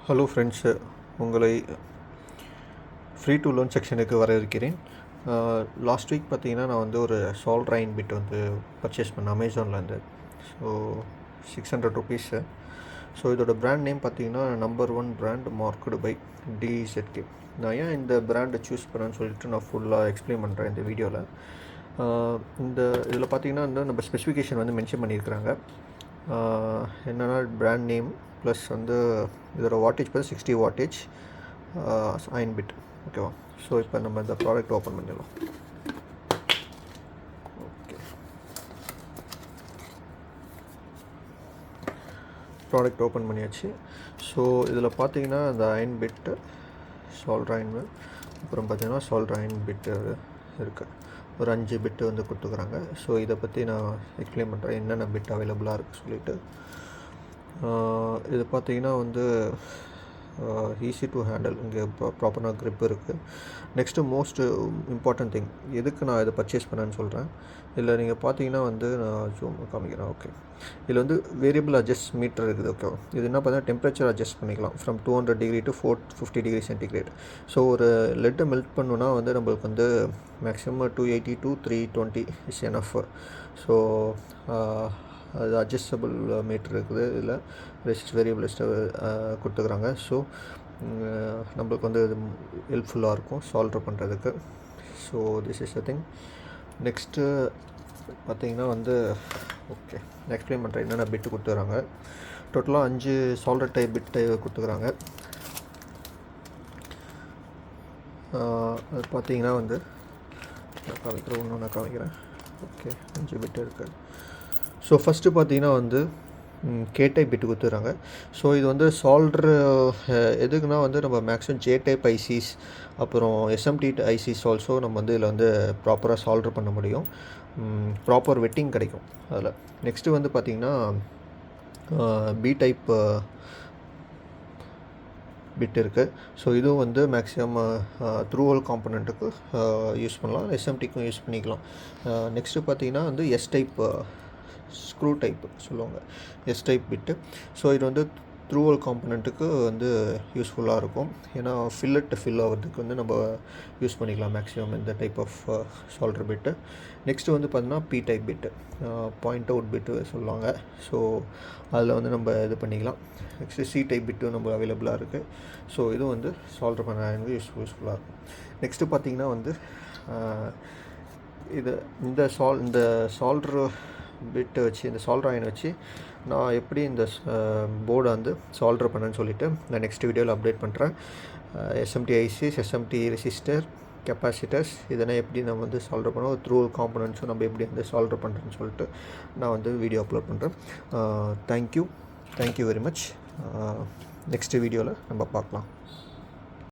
Hello friends, உங்களை free to learn செக்ஷனுக்கு வரவேற்கிறேன். லாஸ்ட் வீக் பார்த்தீங்கன்னா நான் வந்து ஒரு சால்ட்ரைன் பிட் வந்து பர்ச்சேஸ் பண்ணேன் அமேசான்லேருந்து. ஸோ ₹600. ஸோ இதோட பிராண்ட் நேம் பார்த்தீங்கன்னா No.1 brand marked by DZK. நான் ஏன் இந்த பிராண்டை சூஸ் பண்ணேன்னு சொல்லிட்டு நான் ஃபுல்லாக எக்ஸ்பிளைன் பண்ணுறேன் இந்த வீடியோவில். இந்த இதில் பார்த்தீங்கன்னா வந்து நம்ம ஸ்பெசிஃபிகேஷன் வந்து மென்ஷன் பண்ணியிருக்கிறாங்க. என்னென்னா பிராண்ட் நேம் ப்ளஸ் வந்து இதோட வாட்டேஜ் பார்த்து 60 வாட்டேஜ் அயன் பிட். ஓகேவா? ஸோ இப்போ நம்ம இந்த ப்ராடக்ட் ஓப்பன் பண்ணிடலாம். ஓகே, ப்ராடக்ட் ஓப்பன் பண்ணியாச்சு. ஸோ இதில் பார்த்தீங்கன்னா இந்த அயன் பிட்டு சால்ட்ரைன், அப்புறம் பார்த்தீங்கன்னா சால்ட்ரைன் பிட்டு இருக்குது. ஒரு 5 பிட்டு வந்து கொடுத்துக்குறாங்க. ஸோ இதை பற்றி நான் எக்ஸ்பிளைன் பண்ணுறேன் என்னென்ன பிட் அவைலபிளாக இருக்குது சொல்லிவிட்டு. இது பார்த்தீங்கன்னா வந்து ஈஸி டு ஹேண்டில், இங்கே ப்ராப்பராக க்ரிப் இருக்குது. நெக்ஸ்ட்டு மோஸ்ட் இம்பார்ட்டன்ட் திங், எதுக்கு நான் இதை பர்ச்சேஸ் பண்ணேன்னு சொல்கிறேன். இதில் நீங்கள் பார்த்தீங்கன்னா வந்து நான் ஜூம் காமிக்கிறேன். ஓகே, இதில் வந்து வேரியபிள் அட்ஜஸ்ட் மீட்டர் இருக்குது. ஓகே, இது என்ன பார்த்தீங்கன்னா டெம்பரேச்சர் அட்ஜஸ்ட் பண்ணிக்கலாம் from 200 degree to 450 degree centigrade. So ஒரு லெட்டை மெல்ட் பண்ணுன்னா வந்து நம்மளுக்கு வந்து maximum 280 to 320 is enough. So அது அட்ஜஸ்டபிள் மீட்டர் இருக்குது. இதில் ரெசிஸ்ட் வேரியபிளிஸ்ட்டை கொடுத்துக்கிறாங்க. ஸோ நம்மளுக்கு வந்து இது ஹெல்ப்ஃபுல்லாக இருக்கும் சால்வ் பண்ணுறதுக்கு. So this is the thing. Next பார்த்திங்கன்னா வந்து ஓகே, எக்ஸ்பிளைன் பண்ணுறேன் என்னென்ன பிட்டு கொடுத்துக்கிறாங்க. டோட்டலாக 5 சால்டர் டைப் பிட்டு கொடுத்துக்கிறாங்க. அது பார்த்திங்கன்னா வந்து நான் காமிக்கிறேன், ஒன்று நான் காமிக்கிறேன். ஓகே, 5 பிட்டு இருக்குது. ஸோ ஃபஸ்ட்டு பார்த்தீங்கன்னா வந்து K டைப் பிட்டு கொடுத்துறாங்க. ஸோ இது வந்து சால்ட்ரு எதுக்குன்னா வந்து நம்ம மேக்ஸிமம் J டைப் ஐசிஸ் அப்புறம் SMT ஐசிஸ் ஆல்சோ நம்ம வந்து இதில் வந்து ப்ராப்பராக சால்ட்ரு பண்ண முடியும். ப்ராப்பர் வெட்டிங் கிடைக்கும் அதில். நெக்ஸ்ட்டு வந்து பார்த்திங்கன்னா B டைப் பிட் இருக்குது. ஸோ இதுவும் வந்து மேக்ஸிமம் த்ரூ ஹோல் காம்பனண்ட்டுக்கு யூஸ் பண்ணலாம், SMTக்கும் யூஸ் பண்ணிக்கலாம். நெக்ஸ்ட்டு பார்த்திங்கன்னா வந்து S டைப் ஸ்க்ரூ டைப் சொல்லுவாங்க, S டைப் பிட்டு. ஸோ இது வந்து த்ரூ ஹோல் காம்பனண்ட்டுக்கு வந்து யூஸ்ஃபுல்லாக இருக்கும். ஏன்னா ஃபில் ஆகிறதுக்கு வந்து நம்ம யூஸ் பண்ணிக்கலாம் மேக்ஸிமம் இந்த type of solder bit. Next வந்து பார்த்தீங்கன்னா P type bit, point out bit சொல்லுவாங்க. ஸோ அதில் வந்து நம்ம இது பண்ணிக்கலாம். நெக்ஸ்ட்டு C டைப் பிட்டு நம்ம அவைலபிளாக இருக்குது. ஸோ இதுவும் வந்து சால்டர் பண்ண யூஸ்ஃபுல்லாக இருக்கும். நெக்ஸ்ட்டு பார்த்திங்கன்னா வந்து இது இந்த சால்ட்ரு பிட்டு வச்சு, இந்த சால்டர் அயன் வச்சு நான் எப்படி இந்த போர்டை வந்து சால்டர் பண்ணேன்னு சொல்லிவிட்டு நான் நெக்ஸ்ட் வீடியோவில் அப்டேட் பண்ணுறேன். SMT ISIS, SMT resistor, capacitors இதெல்லாம் எப்படி நம்ம வந்து சால்டர் பண்ணுவோம், த்ரூ காம்பனண்ட்ஸும் நம்ம எப்படி வந்து சால்டர் பண்ணுறேன்னு சொல்லிட்டு நான் வந்து வீடியோ அப்லோட் பண்ணுறேன். Thank you very much. நெக்ஸ்ட் வீடியோவில் நம்ம பார்க்கலாம்.